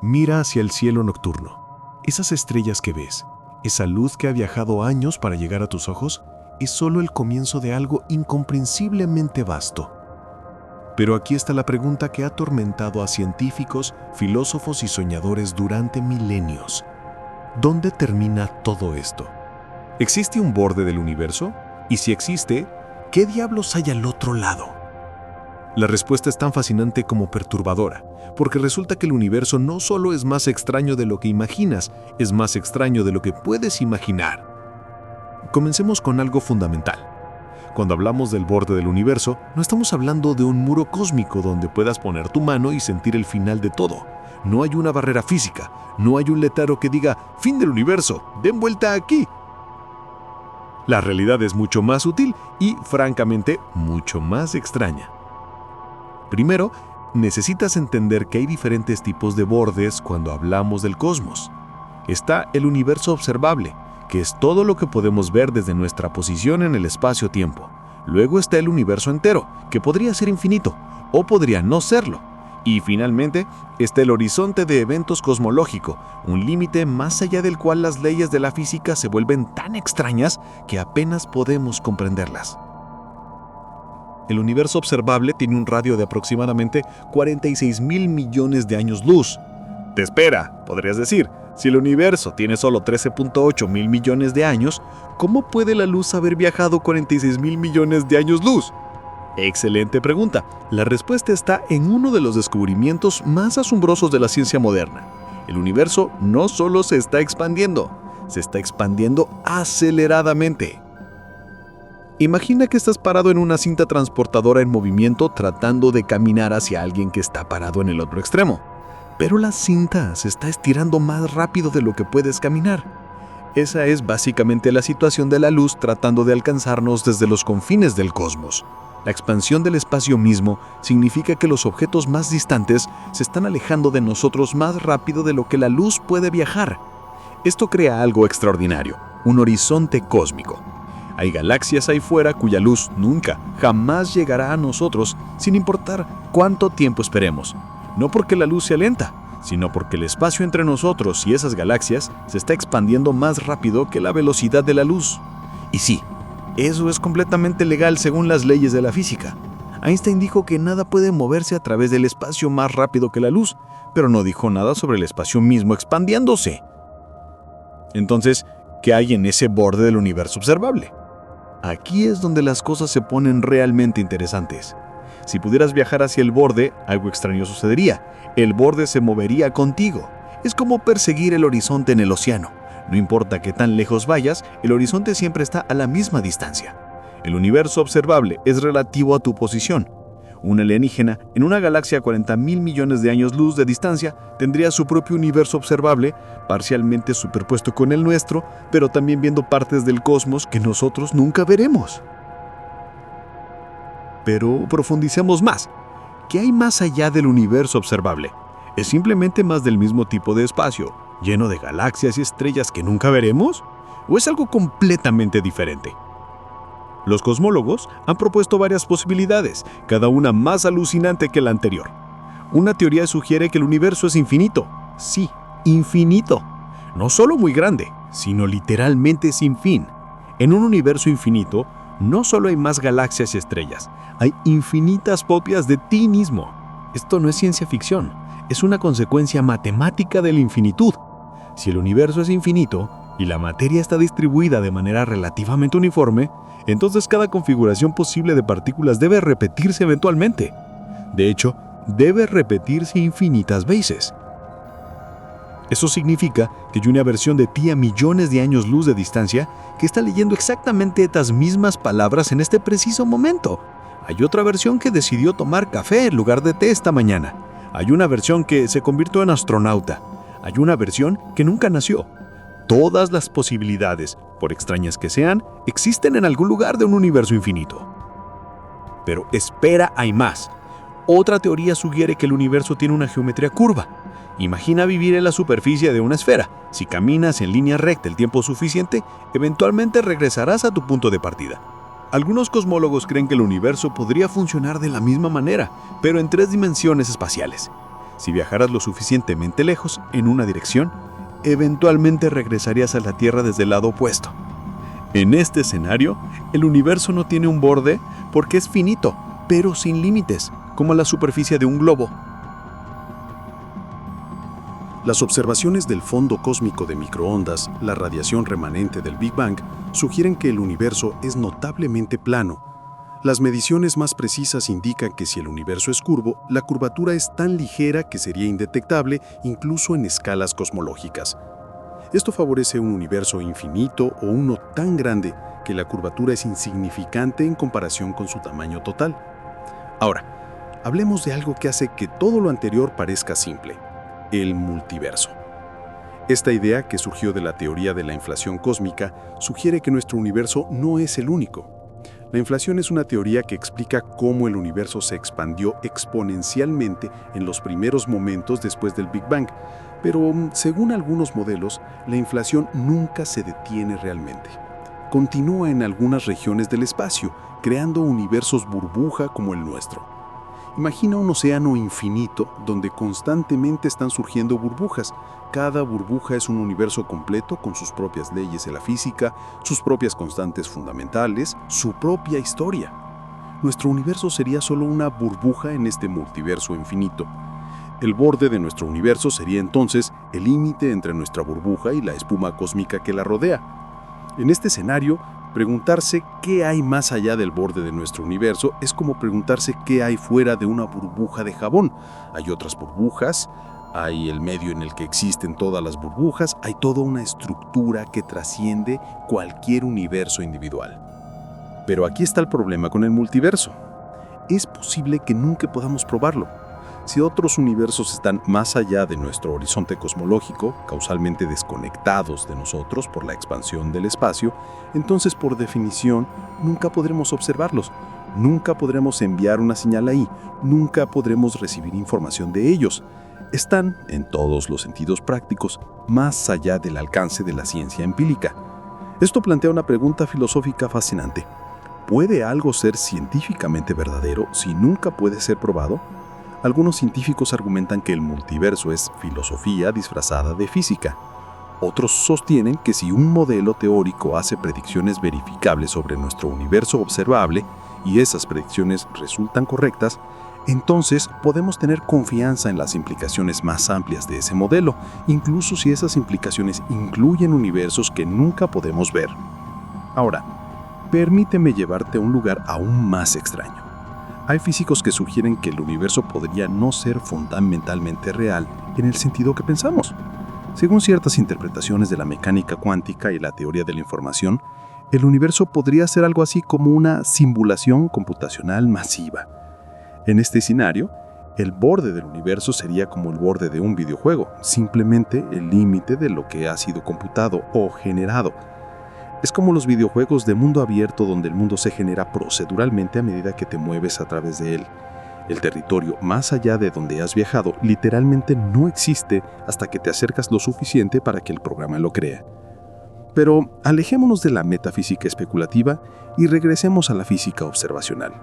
Mira hacia el cielo nocturno. Esas estrellas que ves, esa luz que ha viajado años para llegar a tus ojos, es solo el comienzo de algo incomprensiblemente vasto. Pero aquí está la pregunta que ha atormentado a científicos, filósofos y soñadores durante milenios. ¿Dónde termina todo esto? ¿Existe un borde del universo? Y si existe, ¿qué diablos hay al otro lado? La respuesta es tan fascinante como perturbadora, porque resulta que el universo no solo es más extraño de lo que imaginas, es más extraño de lo que puedes imaginar. Comencemos con algo fundamental. Cuando hablamos del borde del universo, no estamos hablando de un muro cósmico donde puedas poner tu mano y sentir el final de todo. No hay una barrera física, no hay un letrero que diga «Fin del universo, den vuelta aquí». La realidad es mucho más sutil y, francamente, mucho más extraña. Primero, necesitas entender que hay diferentes tipos de bordes cuando hablamos del cosmos. Está el universo observable, que es todo lo que podemos ver desde nuestra posición en el espacio-tiempo. Luego está el universo entero, que podría ser infinito, o podría no serlo. Y finalmente, está el horizonte de eventos cosmológico, un límite más allá del cual las leyes de la física se vuelven tan extrañas que apenas podemos comprenderlas. El universo observable tiene un radio de aproximadamente 46.000 millones de años luz. Te espera, podrías decir. Si el universo tiene solo 13.8 mil millones de años, ¿cómo puede la luz haber viajado 46.000 millones de años luz? Excelente pregunta. La respuesta está en uno de los descubrimientos más asombrosos de la ciencia moderna. El universo no solo se está expandiendo aceleradamente. Imagina que estás parado en una cinta transportadora en movimiento tratando de caminar hacia alguien que está parado en el otro extremo. Pero la cinta se está estirando más rápido de lo que puedes caminar. Esa es básicamente la situación de la luz tratando de alcanzarnos desde los confines del cosmos. La expansión del espacio mismo significa que los objetos más distantes se están alejando de nosotros más rápido de lo que la luz puede viajar. Esto crea algo extraordinario, un horizonte cósmico. Hay galaxias ahí fuera cuya luz nunca, jamás llegará a nosotros sin importar cuánto tiempo esperemos. No porque la luz sea lenta, sino porque el espacio entre nosotros y esas galaxias se está expandiendo más rápido que la velocidad de la luz. Y sí, eso es completamente legal según las leyes de la física. Einstein dijo que nada puede moverse a través del espacio más rápido que la luz, pero no dijo nada sobre el espacio mismo expandiéndose. Entonces, ¿qué hay en ese borde del universo observable? Aquí es donde las cosas se ponen realmente interesantes. Si pudieras viajar hacia el borde, algo extraño sucedería. El borde se movería contigo. Es como perseguir el horizonte en el océano. No importa qué tan lejos vayas, el horizonte siempre está a la misma distancia. El universo observable es relativo a tu posición. Un alienígena en una galaxia a 40.000 millones de años luz de distancia tendría su propio universo observable, parcialmente superpuesto con el nuestro, pero también viendo partes del cosmos que nosotros nunca veremos. Pero profundicemos más. ¿Qué hay más allá del universo observable? ¿Es simplemente más del mismo tipo de espacio, lleno de galaxias y estrellas que nunca veremos? ¿O es algo completamente diferente? Los cosmólogos han propuesto varias posibilidades, cada una más alucinante que la anterior. Una teoría sugiere que el universo es infinito. Sí, infinito. No solo muy grande, sino literalmente sin fin. En un universo infinito, no solo hay más galaxias y estrellas, hay infinitas copias de ti mismo. Esto no es ciencia ficción, es una consecuencia matemática de la infinitud. Si el universo es infinito y la materia está distribuida de manera relativamente uniforme, entonces cada configuración posible de partículas debe repetirse eventualmente. De hecho, debe repetirse infinitas veces. Eso significa que hay una versión de ti a millones de años luz de distancia que está leyendo exactamente estas mismas palabras en este preciso momento. Hay otra versión que decidió tomar café en lugar de té esta mañana. Hay una versión que se convirtió en astronauta. Hay una versión que nunca nació. Todas las posibilidades, por extrañas que sean, existen en algún lugar de un universo infinito. Pero espera, hay más. Otra teoría sugiere que el universo tiene una geometría curva. Imagina vivir en la superficie de una esfera. Si caminas en línea recta el tiempo suficiente, eventualmente regresarás a tu punto de partida. Algunos cosmólogos creen que el universo podría funcionar de la misma manera, pero en 3 dimensiones espaciales. Si viajaras lo suficientemente lejos en una dirección, eventualmente regresarías a la Tierra desde el lado opuesto. En este escenario, el universo no tiene un borde porque es finito, pero sin límites, como la superficie de un globo. Las observaciones del fondo cósmico de microondas, la radiación remanente del Big Bang, sugieren que el universo es notablemente plano. Las mediciones más precisas indican que si el universo es curvo, la curvatura es tan ligera que sería indetectable incluso en escalas cosmológicas. Esto favorece un universo infinito o uno tan grande que la curvatura es insignificante en comparación con su tamaño total. Ahora, hablemos de algo que hace que todo lo anterior parezca simple: el multiverso. Esta idea, que surgió de la teoría de la inflación cósmica, sugiere que nuestro universo no es el único. La inflación es una teoría que explica cómo el universo se expandió exponencialmente en los primeros momentos después del Big Bang, pero según algunos modelos, la inflación nunca se detiene realmente. Continúa en algunas regiones del espacio, creando universos burbuja como el nuestro. Imagina un océano infinito donde constantemente están surgiendo burbujas. Cada burbuja es un universo completo con sus propias leyes de la física, sus propias constantes fundamentales, su propia historia. Nuestro universo sería solo una burbuja en este multiverso infinito. El borde de nuestro universo sería entonces el límite entre nuestra burbuja y la espuma cósmica que la rodea. En este escenario, preguntarse qué hay más allá del borde de nuestro universo es como preguntarse qué hay fuera de una burbuja de jabón. Hay otras burbujas, hay el medio en el que existen todas las burbujas, hay toda una estructura que trasciende cualquier universo individual. Pero aquí está el problema con el multiverso. Es posible que nunca podamos probarlo. Si otros universos están más allá de nuestro horizonte cosmológico, causalmente desconectados de nosotros por la expansión del espacio, entonces por definición nunca podremos observarlos, nunca podremos enviar una señal ahí, nunca podremos recibir información de ellos. Están, en todos los sentidos prácticos, más allá del alcance de la ciencia empírica. Esto plantea una pregunta filosófica fascinante. ¿Puede algo ser científicamente verdadero si nunca puede ser probado? Algunos científicos argumentan que el multiverso es filosofía disfrazada de física. Otros sostienen que si un modelo teórico hace predicciones verificables sobre nuestro universo observable y esas predicciones resultan correctas, entonces podemos tener confianza en las implicaciones más amplias de ese modelo, incluso si esas implicaciones incluyen universos que nunca podemos ver. Ahora, permíteme llevarte a un lugar aún más extraño. Hay físicos que sugieren que el universo podría no ser fundamentalmente real en el sentido que pensamos. Según ciertas interpretaciones de la mecánica cuántica y la teoría de la información, el universo podría ser algo así como una simulación computacional masiva. En este escenario, el borde del universo sería como el borde de un videojuego, simplemente el límite de lo que ha sido computado o generado. Es como los videojuegos de mundo abierto donde el mundo se genera proceduralmente a medida que te mueves a través de él. El territorio más allá de donde has viajado literalmente no existe hasta que te acercas lo suficiente para que el programa lo crea. Pero alejémonos de la metafísica especulativa y regresemos a la física observacional.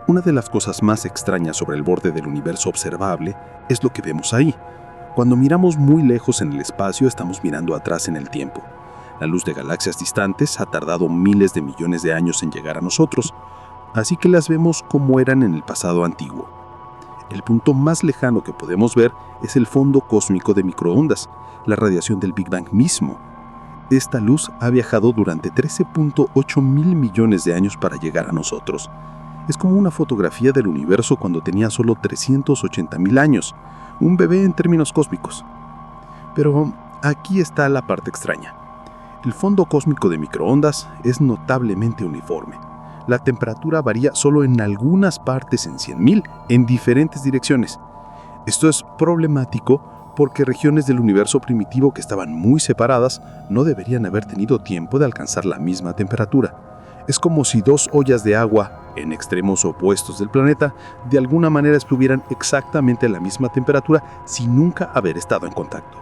Una de las cosas más extrañas sobre el borde del universo observable es lo que vemos ahí. Cuando miramos muy lejos en el espacio, estamos mirando atrás en el tiempo. La luz de galaxias distantes ha tardado miles de millones de años en llegar a nosotros, así que las vemos como eran en el pasado antiguo. El punto más lejano que podemos ver es el fondo cósmico de microondas, la radiación del Big Bang mismo. Esta luz ha viajado durante 13.8 mil millones de años para llegar a nosotros. Es como una fotografía del universo cuando tenía solo 380.000 años, un bebé en términos cósmicos. Pero aquí está la parte extraña. El fondo cósmico de microondas es notablemente uniforme. La temperatura varía solo en algunas partes en 100.000 en diferentes direcciones. Esto es problemático porque regiones del universo primitivo que estaban muy separadas no deberían haber tenido tiempo de alcanzar la misma temperatura. Es como si dos ollas de agua, en extremos opuestos del planeta, de alguna manera estuvieran exactamente a la misma temperatura sin nunca haber estado en contacto.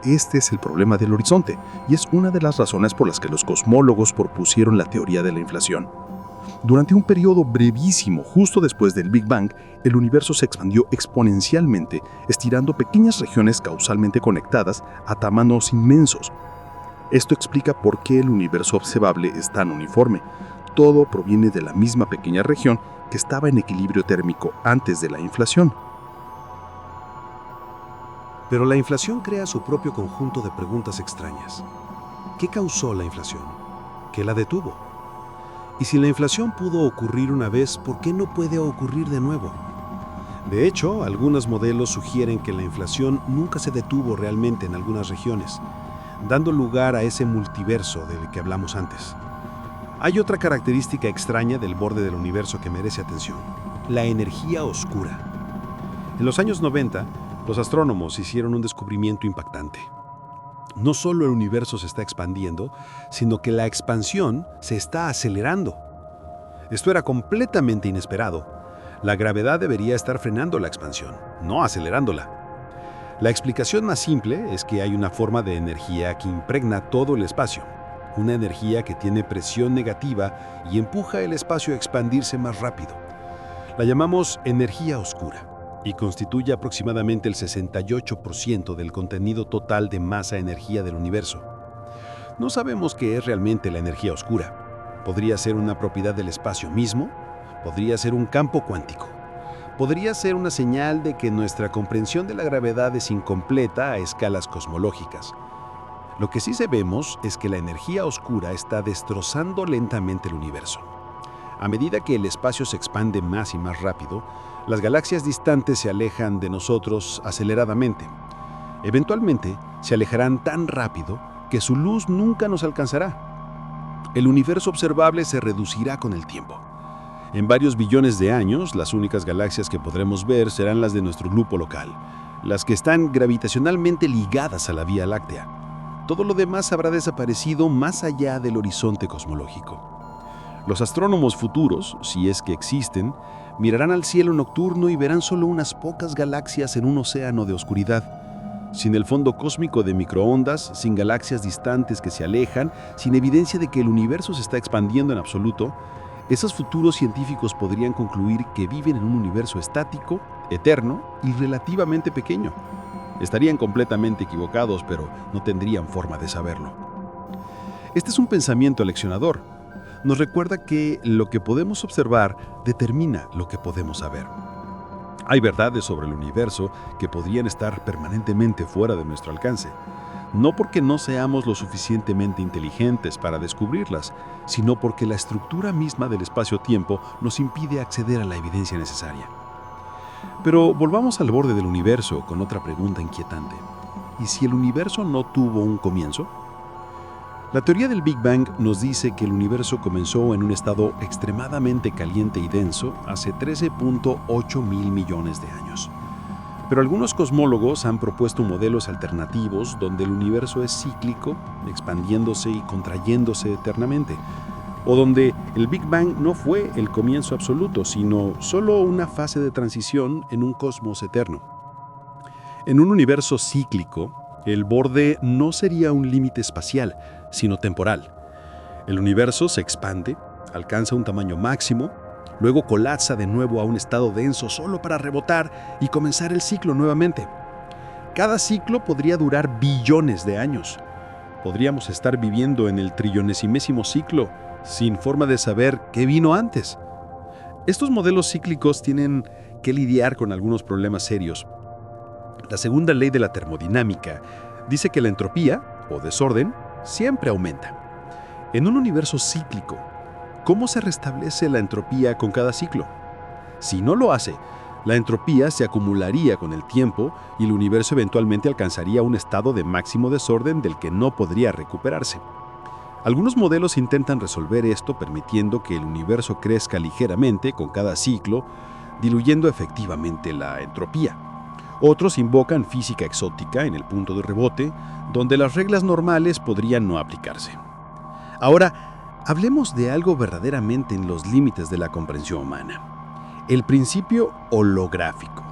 Este es el problema del horizonte, y es una de las razones por las que los cosmólogos propusieron la teoría de la inflación. Durante un periodo brevísimo, justo después del Big Bang, el universo se expandió exponencialmente, estirando pequeñas regiones causalmente conectadas a tamaños inmensos. Esto explica por qué el universo observable es tan uniforme. Todo proviene de la misma pequeña región que estaba en equilibrio térmico antes de la inflación. Pero la inflación crea su propio conjunto de preguntas extrañas. ¿Qué causó la inflación? ¿Qué la detuvo? Y si la inflación pudo ocurrir una vez, ¿por qué no puede ocurrir de nuevo? De hecho, algunos modelos sugieren que la inflación nunca se detuvo realmente en algunas regiones, dando lugar a ese multiverso del que hablamos antes. Hay otra característica extraña del borde del universo que merece atención: la energía oscura. En los años 90, los astrónomos hicieron un descubrimiento impactante. No solo el universo se está expandiendo, sino que la expansión se está acelerando. Esto era completamente inesperado. La gravedad debería estar frenando la expansión, no acelerándola. La explicación más simple es que hay una forma de energía que impregna todo el espacio, una energía que tiene presión negativa y empuja el espacio a expandirse más rápido. La llamamos energía oscura y constituye aproximadamente el 68% del contenido total de masa-energía del universo. No sabemos qué es realmente la energía oscura. Podría ser una propiedad del espacio mismo, podría ser un campo cuántico, podría ser una señal de que nuestra comprensión de la gravedad es incompleta a escalas cosmológicas. Lo que sí sabemos es que la energía oscura está destrozando lentamente el universo. A medida que el espacio se expande más y más rápido, las galaxias distantes se alejan de nosotros aceleradamente. Eventualmente, se alejarán tan rápido que su luz nunca nos alcanzará. El universo observable se reducirá con el tiempo. En varios billones de años, las únicas galaxias que podremos ver serán las de nuestro grupo local, las que están gravitacionalmente ligadas a la Vía Láctea. Todo lo demás habrá desaparecido más allá del horizonte cosmológico. Los astrónomos futuros, si es que existen, mirarán al cielo nocturno y verán solo unas pocas galaxias en un océano de oscuridad, sin el fondo cósmico de microondas, sin galaxias distantes que se alejan, sin evidencia de que el universo se está expandiendo en absoluto. Esos futuros científicos podrían concluir que viven en un universo estático, eterno y relativamente pequeño. Estarían completamente equivocados, pero no tendrían forma de saberlo. Este es un pensamiento leccionador. Nos recuerda que lo que podemos observar determina lo que podemos saber. Hay verdades sobre el universo que podrían estar permanentemente fuera de nuestro alcance, no porque no seamos lo suficientemente inteligentes para descubrirlas, sino porque la estructura misma del espacio-tiempo nos impide acceder a la evidencia necesaria. Pero volvamos al borde del universo con otra pregunta inquietante. ¿Y si el universo no tuvo un comienzo? La teoría del Big Bang nos dice que el universo comenzó en un estado extremadamente caliente y denso hace 13.8 mil millones de años. Pero algunos cosmólogos han propuesto modelos alternativos donde el universo es cíclico, expandiéndose y contrayéndose eternamente, o donde el Big Bang no fue el comienzo absoluto, sino solo una fase de transición en un cosmos eterno. En un universo cíclico, el borde no sería un límite espacial, sino temporal. El universo se expande, alcanza un tamaño máximo, luego colapsa de nuevo a un estado denso solo para rebotar y comenzar el ciclo nuevamente. Cada ciclo podría durar billones de años. Podríamos estar viviendo en el trillonesimésimo ciclo, sin forma de saber qué vino antes. Estos modelos cíclicos tienen que lidiar con algunos problemas serios. La segunda ley de la termodinámica dice que la entropía, o desorden, siempre aumenta. En un universo cíclico, ¿cómo se restablece la entropía con cada ciclo? Si no lo hace, la entropía se acumularía con el tiempo y el universo eventualmente alcanzaría un estado de máximo desorden del que no podría recuperarse. Algunos modelos intentan resolver esto permitiendo que el universo crezca ligeramente con cada ciclo, diluyendo efectivamente la entropía. Otros invocan física exótica en el punto de rebote, donde las reglas normales podrían no aplicarse. Ahora, hablemos de algo verdaderamente en los límites de la comprensión humana: el principio holográfico.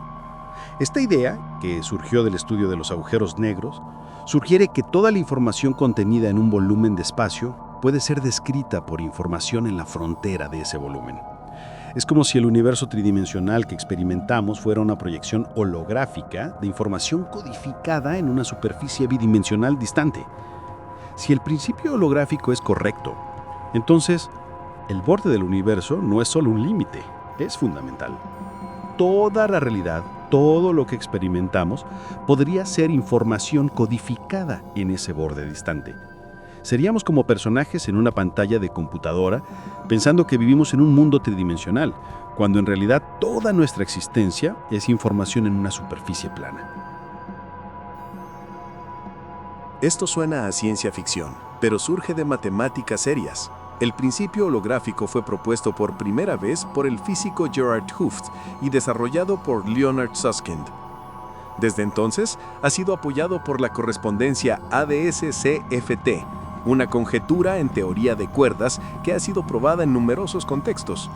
Esta idea, que surgió del estudio de los agujeros negros, sugiere que toda la información contenida en un volumen de espacio puede ser descrita por información en la frontera de ese volumen. Es como si el universo tridimensional que experimentamos fuera una proyección holográfica de información codificada en una superficie bidimensional distante. Si el principio holográfico es correcto, entonces el borde del universo no es solo un límite, es fundamental. Toda la realidad, todo lo que experimentamos, podría ser información codificada en ese borde distante. Seríamos como personajes en una pantalla de computadora pensando que vivimos en un mundo tridimensional, cuando en realidad toda nuestra existencia es información en una superficie plana. Esto suena a ciencia ficción, pero surge de matemáticas serias. El principio holográfico fue propuesto por primera vez por el físico Gerard Hooft y desarrollado por Leonard Susskind. Desde entonces, ha sido apoyado por la correspondencia ADS-CFT, una conjetura en teoría de cuerdas que ha sido probada en numerosos contextos.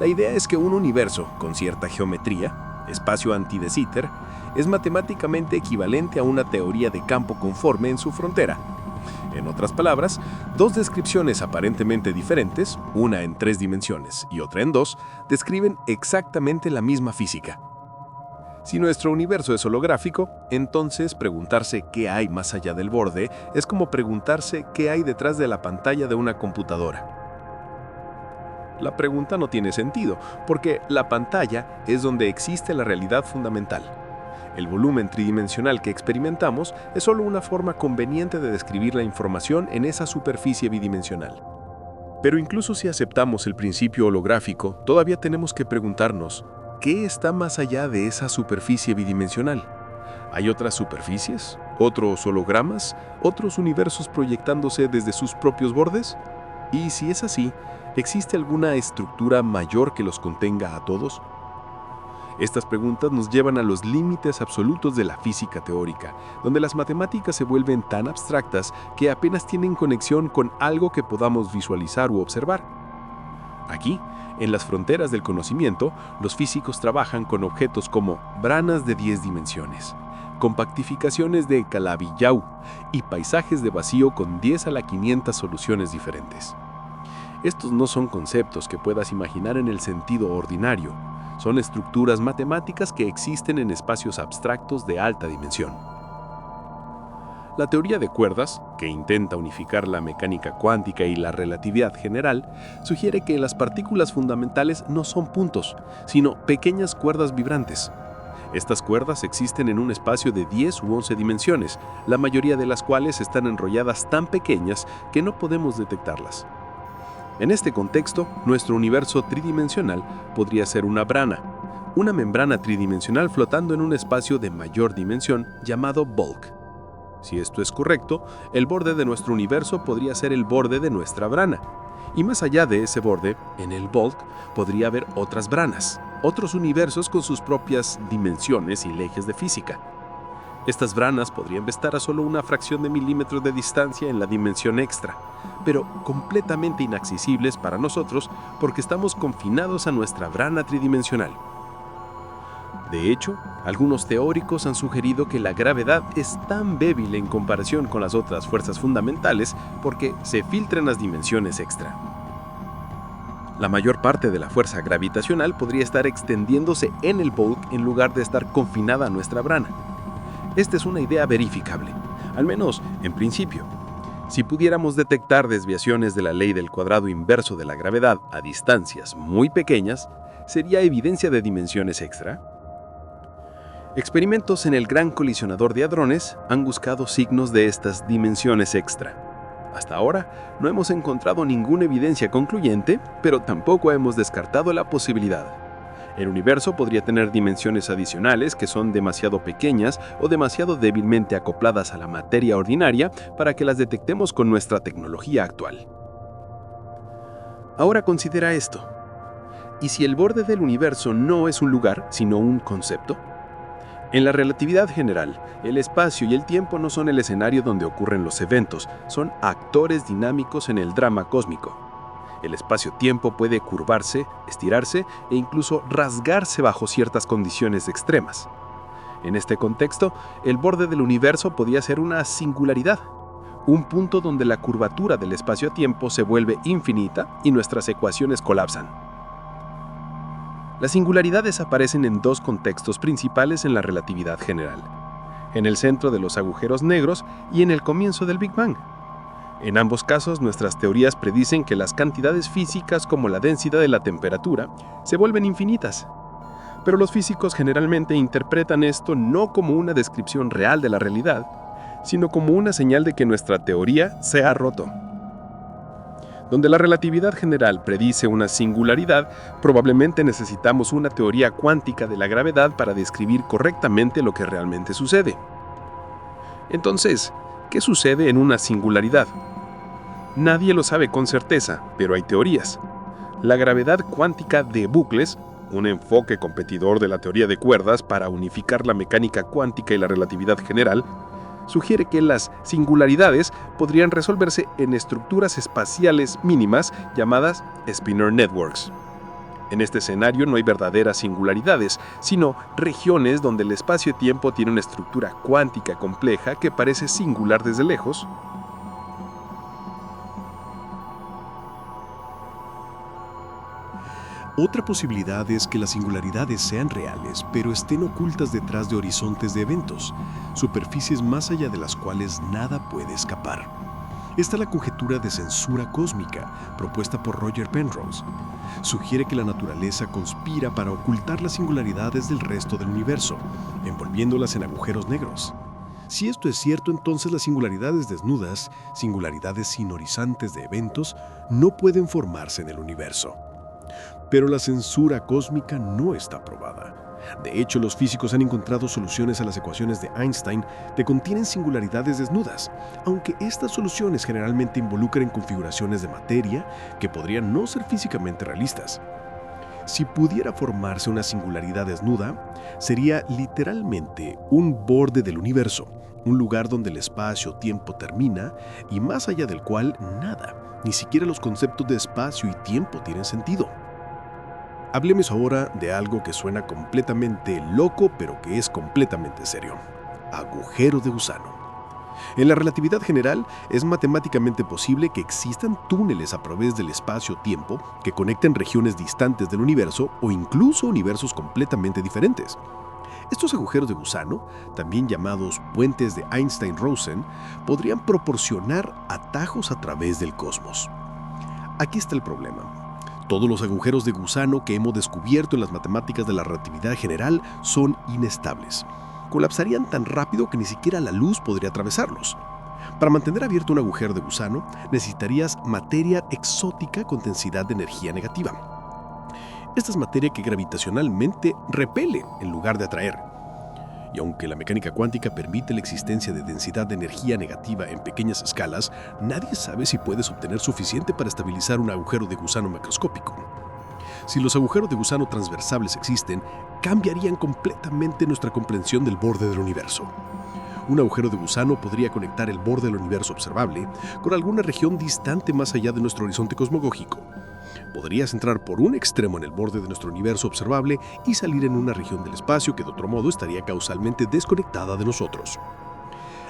La idea es que un universo con cierta geometría, espacio anti de Sitter, es matemáticamente equivalente a una teoría de campo conforme en su frontera. En otras palabras, dos descripciones aparentemente diferentes, una en 3 dimensiones y otra en 2, describen exactamente la misma física. Si nuestro universo es holográfico, entonces preguntarse qué hay más allá del borde es como preguntarse qué hay detrás de la pantalla de una computadora. La pregunta no tiene sentido, porque la pantalla es donde existe la realidad fundamental. El volumen tridimensional que experimentamos es solo una forma conveniente de describir la información en esa superficie bidimensional. Pero incluso si aceptamos el principio holográfico, todavía tenemos que preguntarnos, ¿qué está más allá de esa superficie bidimensional? ¿Hay otras superficies? ¿Otros hologramas? ¿Otros universos proyectándose desde sus propios bordes? Y si es así, ¿existe alguna estructura mayor que los contenga a todos? Estas preguntas nos llevan a los límites absolutos de la física teórica, donde las matemáticas se vuelven tan abstractas que apenas tienen conexión con algo que podamos visualizar u observar. Aquí, en las fronteras del conocimiento, los físicos trabajan con objetos como branas de 10 dimensiones, compactificaciones de Calabi-Yau y paisajes de vacío con 10 a la 500 soluciones diferentes. Estos no son conceptos que puedas imaginar en el sentido ordinario, son estructuras matemáticas que existen en espacios abstractos de alta dimensión. La teoría de cuerdas, que intenta unificar la mecánica cuántica y la relatividad general, sugiere que las partículas fundamentales no son puntos, sino pequeñas cuerdas vibrantes. Estas cuerdas existen en un espacio de 10 u 11 dimensiones, la mayoría de las cuales están enrolladas tan pequeñas que no podemos detectarlas. En este contexto, nuestro universo tridimensional podría ser una brana, una membrana tridimensional flotando en un espacio de mayor dimensión llamado bulk. Si esto es correcto, el borde de nuestro universo podría ser el borde de nuestra brana. Y más allá de ese borde, en el bulk, podría haber otras branas, otros universos con sus propias dimensiones y leyes de física. Estas branas podrían estar a solo una fracción de milímetros de distancia en la dimensión extra, pero completamente inaccesibles para nosotros porque estamos confinados a nuestra brana tridimensional. De hecho, algunos teóricos han sugerido que la gravedad es tan débil en comparación con las otras fuerzas fundamentales porque se filtra en las dimensiones extra. La mayor parte de la fuerza gravitacional podría estar extendiéndose en el bulk en lugar de estar confinada a nuestra brana. Esta es una idea verificable, al menos en principio. Si pudiéramos detectar desviaciones de la ley del cuadrado inverso de la gravedad a distancias muy pequeñas, ¿sería evidencia de dimensiones extra? Experimentos en el Gran Colisionador de Hadrones han buscado signos de estas dimensiones extra. Hasta ahora, no hemos encontrado ninguna evidencia concluyente, pero tampoco hemos descartado la posibilidad. El universo podría tener dimensiones adicionales que son demasiado pequeñas o demasiado débilmente acopladas a la materia ordinaria para que las detectemos con nuestra tecnología actual. Ahora considera esto. ¿Y si el borde del universo no es un lugar, sino un concepto? En la relatividad general, el espacio y el tiempo no son el escenario donde ocurren los eventos, son actores dinámicos en el drama cósmico. El espacio-tiempo puede curvarse, estirarse e incluso rasgarse bajo ciertas condiciones extremas. En este contexto, el borde del universo podría ser una singularidad, un punto donde la curvatura del espacio-tiempo se vuelve infinita y nuestras ecuaciones colapsan. Las singularidades aparecen en dos contextos principales en la relatividad general: en el centro de los agujeros negros y en el comienzo del Big Bang. En ambos casos, nuestras teorías predicen que las cantidades físicas como la densidad de la temperatura se vuelven infinitas. Pero los físicos generalmente interpretan esto no como una descripción real de la realidad, sino como una señal de que nuestra teoría se ha roto. Donde la relatividad general predice una singularidad, probablemente necesitamos una teoría cuántica de la gravedad para describir correctamente lo que realmente sucede. Entonces, ¿qué sucede en una singularidad? Nadie lo sabe con certeza, pero hay teorías. La gravedad cuántica de bucles, un enfoque competidor de la teoría de cuerdas para unificar la mecánica cuántica y la relatividad general, sugiere que las singularidades podrían resolverse en estructuras espaciales mínimas llamadas spinor networks. En este escenario no hay verdaderas singularidades, sino regiones donde el espacio-tiempo tiene una estructura cuántica compleja que parece singular desde lejos. Otra posibilidad es que las singularidades sean reales, pero estén ocultas detrás de horizontes de eventos, superficies más allá de las cuales nada puede escapar. Esta es la conjetura de censura cósmica, propuesta por Roger Penrose. Sugiere que la naturaleza conspira para ocultar las singularidades del resto del universo, envolviéndolas en agujeros negros. Si esto es cierto, entonces las singularidades desnudas, singularidades sin horizontes de eventos, no pueden formarse en el universo. Pero la censura cósmica no está probada. De hecho, los físicos han encontrado soluciones a las ecuaciones de Einstein que contienen singularidades desnudas, aunque estas soluciones generalmente involucran configuraciones de materia que podrían no ser físicamente realistas. Si pudiera formarse una singularidad desnuda, sería literalmente un borde del universo, un lugar donde el espacio-tiempo termina y más allá del cual nada, ni siquiera los conceptos de espacio y tiempo tienen sentido. Hablemos ahora de algo que suena completamente loco, pero que es completamente serio: agujero de gusano. En la relatividad general, es matemáticamente posible que existan túneles a través del espacio-tiempo que conecten regiones distantes del universo o incluso universos completamente diferentes. Estos agujeros de gusano, también llamados puentes de Einstein-Rosen, podrían proporcionar atajos a través del cosmos. Aquí está el problema. Todos los agujeros de gusano que hemos descubierto en las matemáticas de la relatividad general son inestables. Colapsarían tan rápido que ni siquiera la luz podría atravesarlos. Para mantener abierto un agujero de gusano, necesitarías materia exótica con densidad de energía negativa. Esta es materia que gravitacionalmente repele en lugar de atraer. Y aunque la mecánica cuántica permite la existencia de densidad de energía negativa en pequeñas escalas, nadie sabe si puedes obtener suficiente para estabilizar un agujero de gusano macroscópico. Si los agujeros de gusano transversables existen, cambiarían completamente nuestra comprensión del borde del universo. Un agujero de gusano podría conectar el borde del universo observable con alguna región distante más allá de nuestro horizonte cosmológico. Podrías entrar por un extremo en el borde de nuestro universo observable y salir en una región del espacio que de otro modo estaría causalmente desconectada de nosotros.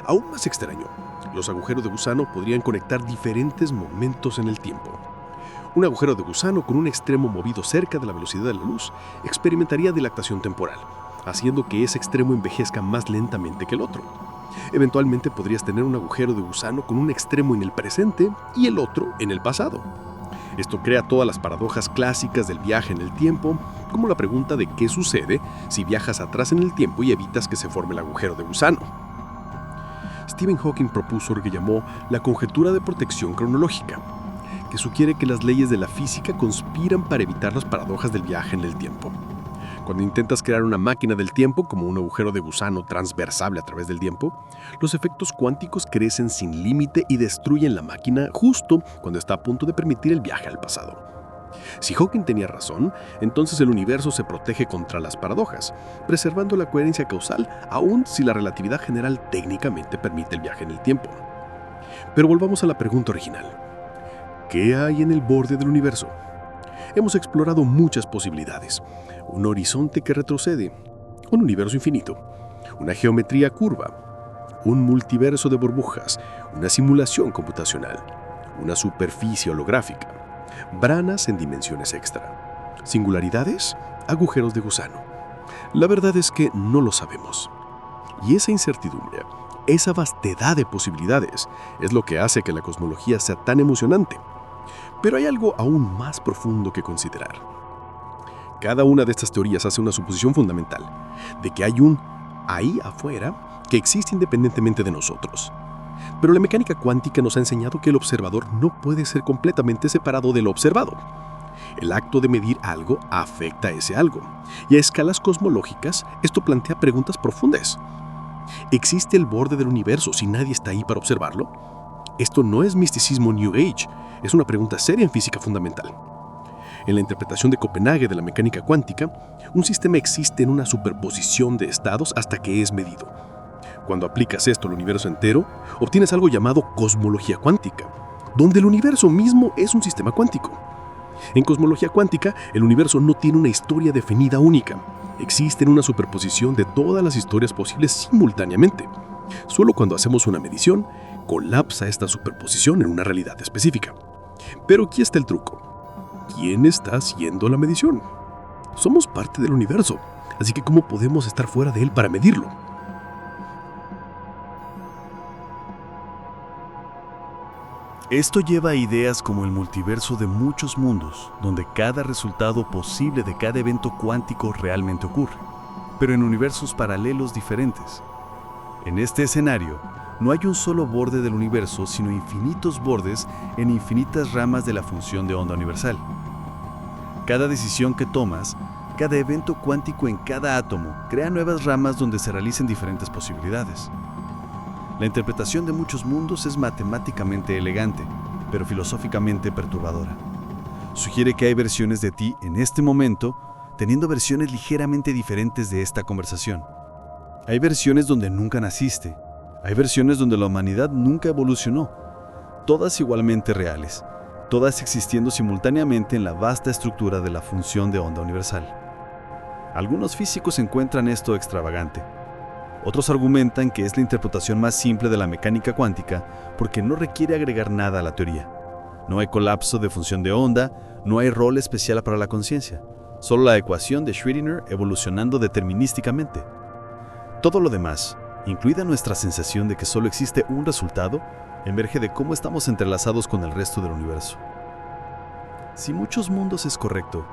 Aún más extraño, los agujeros de gusano podrían conectar diferentes momentos en el tiempo. Un agujero de gusano con un extremo movido cerca de la velocidad de la luz experimentaría dilatación temporal, haciendo que ese extremo envejezca más lentamente que el otro. Eventualmente podrías tener un agujero de gusano con un extremo en el presente y el otro en el pasado. Esto crea todas las paradojas clásicas del viaje en el tiempo, como la pregunta de qué sucede si viajas atrás en el tiempo y evitas que se forme el agujero de gusano. Stephen Hawking propuso lo que llamó la conjetura de protección cronológica, que sugiere que las leyes de la física conspiran para evitar las paradojas del viaje en el tiempo. Cuando intentas crear una máquina del tiempo, como un agujero de gusano transversable a través del tiempo, los efectos cuánticos crecen sin límite y destruyen la máquina justo cuando está a punto de permitir el viaje al pasado. Si Hawking tenía razón, entonces el universo se protege contra las paradojas, preservando la coherencia causal, aun si la relatividad general técnicamente permite el viaje en el tiempo. Pero volvamos a la pregunta original: ¿qué hay en el borde del universo? Hemos explorado muchas posibilidades. Un horizonte que retrocede, un universo infinito, una geometría curva, un multiverso de burbujas, una simulación computacional, una superficie holográfica, branas en dimensiones extra, singularidades, agujeros de gusano. La verdad es que no lo sabemos. Y esa incertidumbre, esa vastedad de posibilidades, es lo que hace que la cosmología sea tan emocionante. Pero hay algo aún más profundo que considerar. Cada una de estas teorías hace una suposición fundamental, de que hay un ahí afuera que existe independientemente de nosotros. Pero la mecánica cuántica nos ha enseñado que el observador no puede ser completamente separado de lo observado. El acto de medir algo afecta a ese algo, y a escalas cosmológicas esto plantea preguntas profundas. ¿Existe el borde del universo si nadie está ahí para observarlo? Esto no es misticismo New Age, es una pregunta seria en física fundamental. En la interpretación de Copenhague de la mecánica cuántica, un sistema existe en una superposición de estados hasta que es medido. Cuando aplicas esto al universo entero, obtienes algo llamado cosmología cuántica, donde el universo mismo es un sistema cuántico. En cosmología cuántica, el universo no tiene una historia definida única. Existe una superposición de todas las historias posibles simultáneamente. Solo cuando hacemos una medición, colapsa esta superposición en una realidad específica. Pero aquí está el truco. ¿Quién está haciendo la medición? Somos parte del universo, así que ¿cómo podemos estar fuera de él para medirlo? Esto lleva a ideas como el multiverso de muchos mundos, donde cada resultado posible de cada evento cuántico realmente ocurre, pero en universos paralelos diferentes. En este escenario, no hay un solo borde del universo, sino infinitos bordes en infinitas ramas de la función de onda universal. Cada decisión que tomas, cada evento cuántico en cada átomo, crea nuevas ramas donde se realicen diferentes posibilidades. La interpretación de muchos mundos es matemáticamente elegante, pero filosóficamente perturbadora. Sugiere que hay versiones de ti en este momento, teniendo versiones ligeramente diferentes de esta conversación. Hay versiones donde nunca naciste, hay versiones donde la humanidad nunca evolucionó, todas igualmente reales, todas existiendo simultáneamente en la vasta estructura de la función de onda universal. Algunos físicos encuentran esto extravagante. Otros argumentan que es la interpretación más simple de la mecánica cuántica porque no requiere agregar nada a la teoría. No hay colapso de función de onda, no hay rol especial para la conciencia, solo la ecuación de Schrödinger evolucionando determinísticamente. Todo lo demás, incluida nuestra sensación de que solo existe un resultado, emerge de cómo estamos entrelazados con el resto del universo. Si muchos mundos es correcto,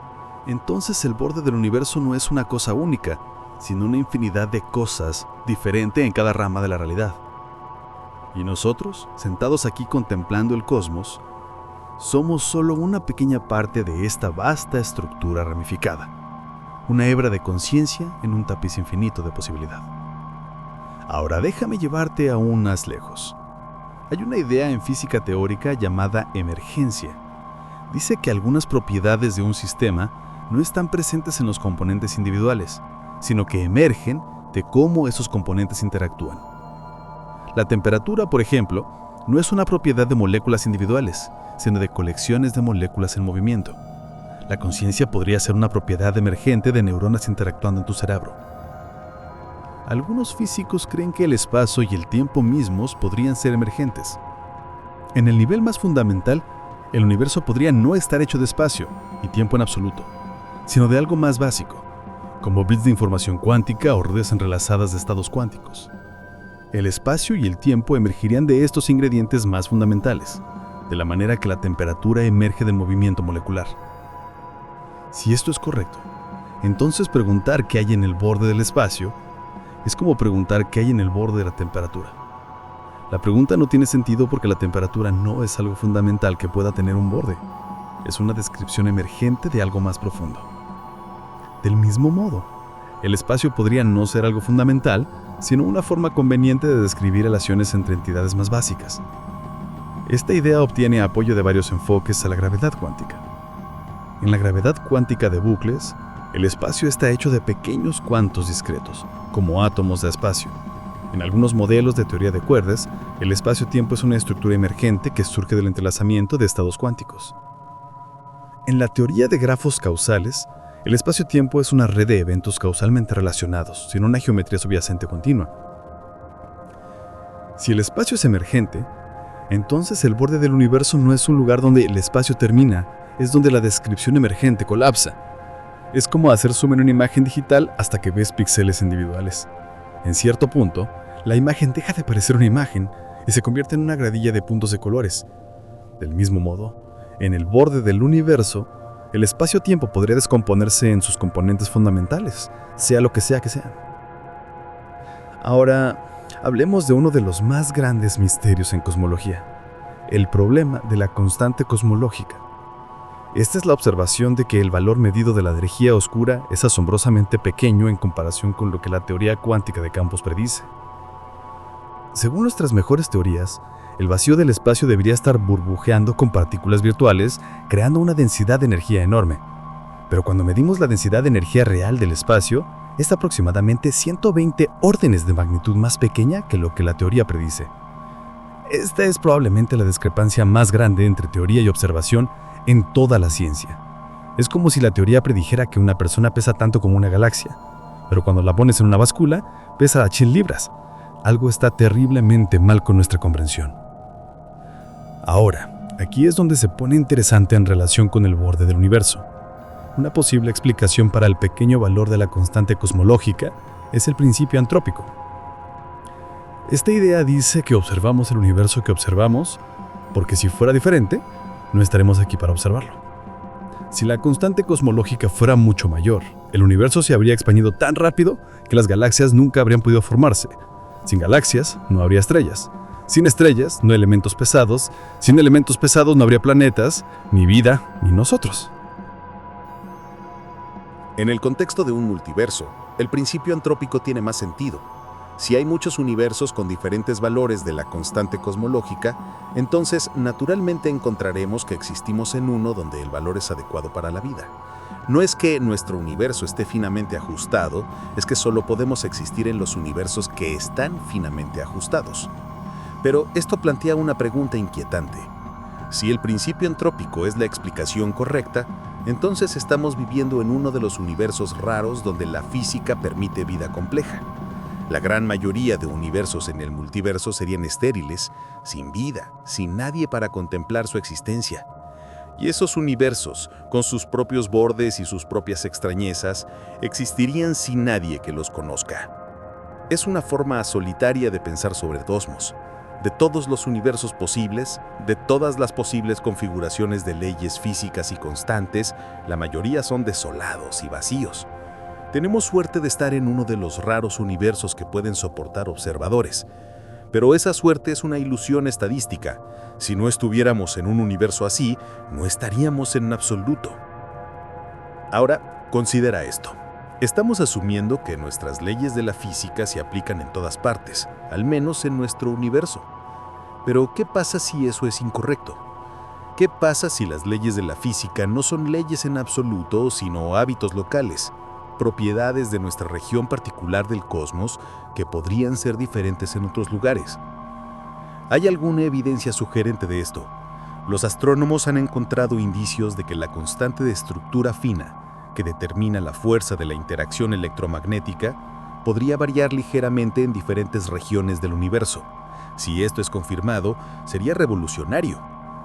entonces el borde del universo no es una cosa única, sino una infinidad de cosas diferente en cada rama de la realidad. Y nosotros, sentados aquí contemplando el cosmos, somos solo una pequeña parte de esta vasta estructura ramificada, una hebra de conciencia en un tapiz infinito de posibilidad. Ahora déjame llevarte aún más lejos. Hay una idea en física teórica llamada emergencia. Dice que algunas propiedades de un sistema no están presentes en los componentes individuales, sino que emergen de cómo esos componentes interactúan. La temperatura, por ejemplo, no es una propiedad de moléculas individuales, sino de colecciones de moléculas en movimiento. La conciencia podría ser una propiedad emergente de neuronas interactuando en tu cerebro. Algunos físicos creen que el espacio y el tiempo mismos podrían ser emergentes. En el nivel más fundamental, el universo podría no estar hecho de espacio y tiempo en absoluto, sino de algo más básico, como bits de información cuántica o redes entrelazadas de estados cuánticos. El espacio y el tiempo emergirían de estos ingredientes más fundamentales, de la manera que la temperatura emerge del movimiento molecular. Si esto es correcto, entonces preguntar qué hay en el borde del espacio es como preguntar qué hay en el borde de la temperatura. La pregunta no tiene sentido porque la temperatura no es algo fundamental que pueda tener un borde. Es una descripción emergente de algo más profundo. Del mismo modo, el espacio podría no ser algo fundamental, sino una forma conveniente de describir relaciones entre entidades más básicas. Esta idea obtiene apoyo de varios enfoques a la gravedad cuántica. En la gravedad cuántica de bucles, el espacio está hecho de pequeños cuantos discretos, como átomos de espacio. En algunos modelos de teoría de cuerdas, el espacio-tiempo es una estructura emergente que surge del entrelazamiento de estados cuánticos. En la teoría de grafos causales, el espacio-tiempo es una red de eventos causalmente relacionados, sin una geometría subyacente continua. Si el espacio es emergente, entonces el borde del universo no es un lugar donde el espacio termina, es donde la descripción emergente colapsa. Es como hacer zoom en una imagen digital hasta que ves píxeles individuales. En cierto punto, la imagen deja de parecer una imagen y se convierte en una gradilla de puntos de colores. Del mismo modo, en el borde del universo, el espacio-tiempo podría descomponerse en sus componentes fundamentales, sea lo que sea que sean. Ahora, hablemos de uno de los más grandes misterios en cosmología, el problema de la constante cosmológica. Esta es la observación de que el valor medido de la energía oscura es asombrosamente pequeño en comparación con lo que la teoría cuántica de campos predice. Según nuestras mejores teorías, el vacío del espacio debería estar burbujeando con partículas virtuales, creando una densidad de energía enorme. Pero cuando medimos la densidad de energía real del espacio, es aproximadamente 120 órdenes de magnitud más pequeña que lo que la teoría predice. Esta es probablemente la discrepancia más grande entre teoría y observación en toda la ciencia. Es como si la teoría predijera que una persona pesa tanto como una galaxia, pero cuando la pones en una báscula, pesa 100 libras. Algo está terriblemente mal con nuestra comprensión. Ahora, aquí es donde se pone interesante en relación con el borde del universo. Una posible explicación para el pequeño valor de la constante cosmológica es el principio antrópico. Esta idea dice que observamos el universo que observamos, porque si fuera diferente, no estaremos aquí para observarlo. Si la constante cosmológica fuera mucho mayor, el universo se habría expandido tan rápido que las galaxias nunca habrían podido formarse. Sin galaxias, no habría estrellas. Sin estrellas, no hay elementos pesados. Sin elementos pesados, no habría planetas, ni vida, ni nosotros. En el contexto de un multiverso, el principio antrópico tiene más sentido. Si hay muchos universos con diferentes valores de la constante cosmológica, entonces naturalmente encontraremos que existimos en uno donde el valor es adecuado para la vida. No es que nuestro universo esté finamente ajustado, es que solo podemos existir en los universos que están finamente ajustados. Pero esto plantea una pregunta inquietante. Si el principio antrópico es la explicación correcta, entonces estamos viviendo en uno de los universos raros donde la física permite vida compleja. La gran mayoría de universos en el multiverso serían estériles, sin vida, sin nadie para contemplar su existencia. Y esos universos, con sus propios bordes y sus propias extrañezas, existirían sin nadie que los conozca. Es una forma solitaria de pensar sobre el cosmos. De todos los universos posibles, de todas las posibles configuraciones de leyes físicas y constantes, la mayoría son desolados y vacíos. Tenemos suerte de estar en uno de los raros universos que pueden soportar observadores. Pero esa suerte es una ilusión estadística. Si no estuviéramos en un universo así, no estaríamos en absoluto. Ahora, considera esto. Estamos asumiendo que nuestras leyes de la física se aplican en todas partes, al menos en nuestro universo. Pero, ¿qué pasa si eso es incorrecto? ¿Qué pasa si las leyes de la física no son leyes en absoluto, sino hábitos locales? Propiedades de nuestra región particular del cosmos que podrían ser diferentes en otros lugares. ¿Hay alguna evidencia sugerente de esto? Los astrónomos han encontrado indicios de que la constante de estructura fina, que determina la fuerza de la interacción electromagnética, podría variar ligeramente en diferentes regiones del universo. Si esto es confirmado, sería revolucionario.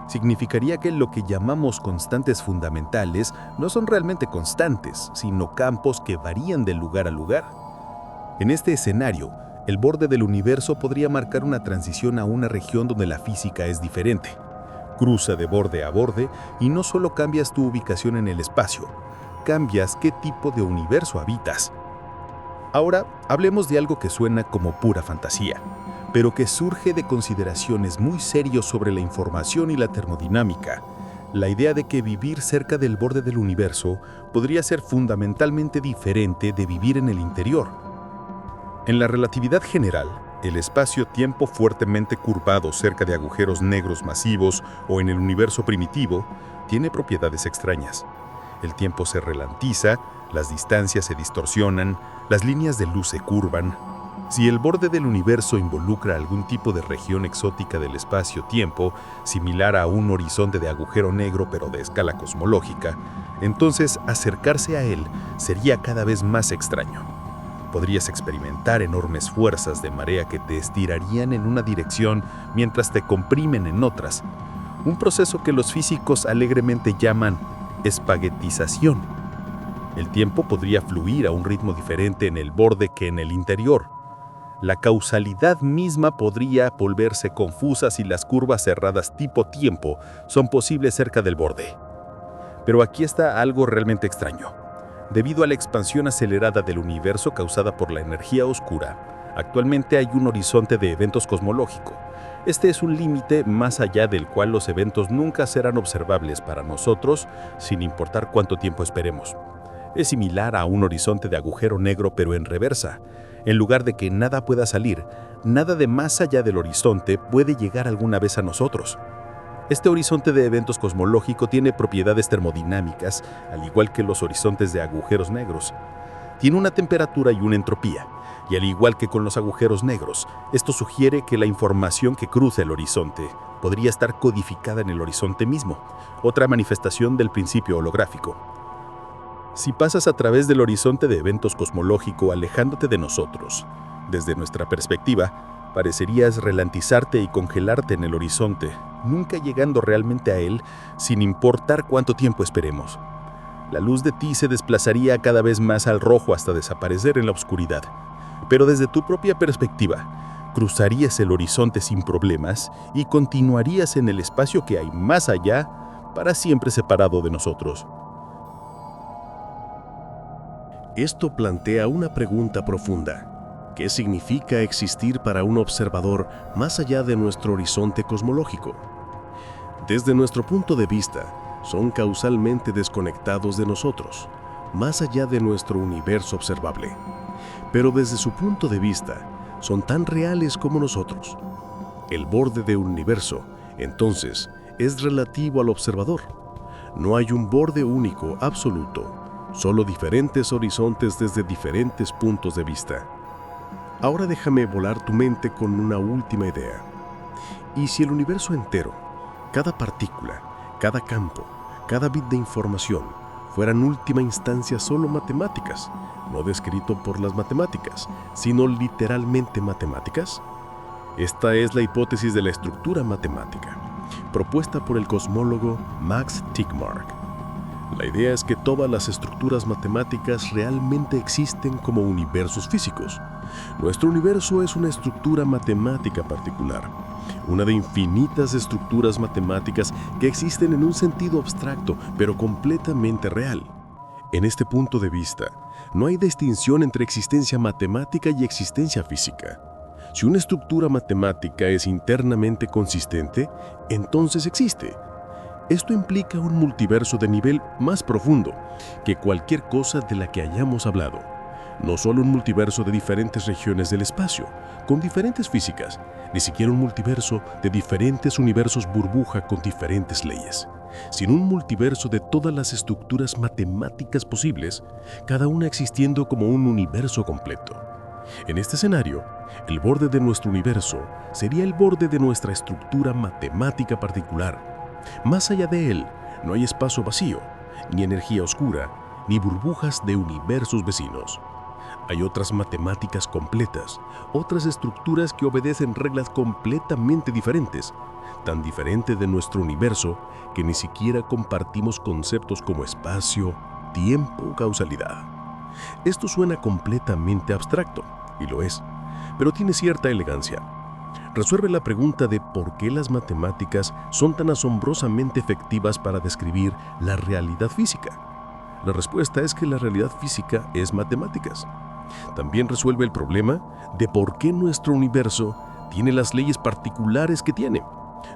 Significaría que lo que llamamos constantes fundamentales no son realmente constantes, sino campos que varían de lugar a lugar. En este escenario, el borde del universo podría marcar una transición a una región donde la física es diferente. Cruza de borde a borde y no solo cambias tu ubicación en el espacio, cambias qué tipo de universo habitas. Ahora, hablemos de algo que suena como pura fantasía, pero que surge de consideraciones muy serias sobre la información y la termodinámica. La idea de que vivir cerca del borde del universo podría ser fundamentalmente diferente de vivir en el interior. En la relatividad general, el espacio-tiempo fuertemente curvado cerca de agujeros negros masivos o en el universo primitivo tiene propiedades extrañas. El tiempo se ralentiza, las distancias se distorsionan, las líneas de luz se curvan. Si el borde del universo involucra algún tipo de región exótica del espacio-tiempo, similar a un horizonte de agujero negro pero de escala cosmológica, entonces acercarse a él sería cada vez más extraño. Podrías experimentar enormes fuerzas de marea que te estirarían en una dirección mientras te comprimen en otras. Un proceso que los físicos alegremente llaman espaguetización. El tiempo podría fluir a un ritmo diferente en el borde que en el interior. La causalidad misma podría volverse confusa si las curvas cerradas tipo tiempo son posibles cerca del borde. Pero aquí está algo realmente extraño. Debido a la expansión acelerada del universo causada por la energía oscura, actualmente hay un horizonte de eventos cosmológico. Este es un límite más allá del cual los eventos nunca serán observables para nosotros, sin importar cuánto tiempo esperemos. Es similar a un horizonte de agujero negro pero en reversa. En lugar de que nada pueda salir, nada de más allá del horizonte puede llegar alguna vez a nosotros. Este horizonte de eventos cosmológico tiene propiedades termodinámicas, al igual que los horizontes de agujeros negros. Tiene una temperatura y una entropía, y al igual que con los agujeros negros, esto sugiere que la información que cruza el horizonte podría estar codificada en el horizonte mismo, otra manifestación del principio holográfico. Si pasas a través del horizonte de eventos cosmológico alejándote de nosotros, desde nuestra perspectiva, parecerías ralentizarte y congelarte en el horizonte, nunca llegando realmente a él sin importar cuánto tiempo esperemos. La luz de ti se desplazaría cada vez más al rojo hasta desaparecer en la oscuridad. Pero desde tu propia perspectiva, cruzarías el horizonte sin problemas y continuarías en el espacio que hay más allá, para siempre separado de nosotros. Esto plantea una pregunta profunda. ¿Qué significa existir para un observador más allá de nuestro horizonte cosmológico? Desde nuestro punto de vista, son causalmente desconectados de nosotros, más allá de nuestro universo observable. Pero desde su punto de vista, son tan reales como nosotros. El borde de un universo, entonces, es relativo al observador. No hay un borde único, absoluto, solo diferentes horizontes desde diferentes puntos de vista. Ahora déjame volar tu mente con una última idea. ¿Y si el universo entero, cada partícula, cada campo, cada bit de información, fueran en última instancia solo matemáticas, no descrito por las matemáticas, sino literalmente matemáticas? Esta es la hipótesis de la estructura matemática, propuesta por el cosmólogo Max Tegmark. La idea es que todas las estructuras matemáticas realmente existen como universos físicos. Nuestro universo es una estructura matemática particular, una de infinitas estructuras matemáticas que existen en un sentido abstracto, pero completamente real. En este punto de vista, no hay distinción entre existencia matemática y existencia física. Si una estructura matemática es internamente consistente, entonces existe. Esto implica un multiverso de nivel más profundo que cualquier cosa de la que hayamos hablado. No solo un multiverso de diferentes regiones del espacio, con diferentes físicas, ni siquiera un multiverso de diferentes universos burbuja con diferentes leyes, sino un multiverso de todas las estructuras matemáticas posibles, cada una existiendo como un universo completo. En este escenario, el borde de nuestro universo sería el borde de nuestra estructura matemática particular. Más allá de él, no hay espacio vacío, ni energía oscura, ni burbujas de universos vecinos. Hay otras matemáticas completas, otras estructuras que obedecen reglas completamente diferentes, tan diferentes de nuestro universo que ni siquiera compartimos conceptos como espacio, tiempo o causalidad. Esto suena completamente abstracto, y lo es, pero tiene cierta elegancia. Resuelve la pregunta de por qué las matemáticas son tan asombrosamente efectivas para describir la realidad física. La respuesta es que la realidad física es matemáticas. También resuelve el problema de por qué nuestro universo tiene las leyes particulares que tiene.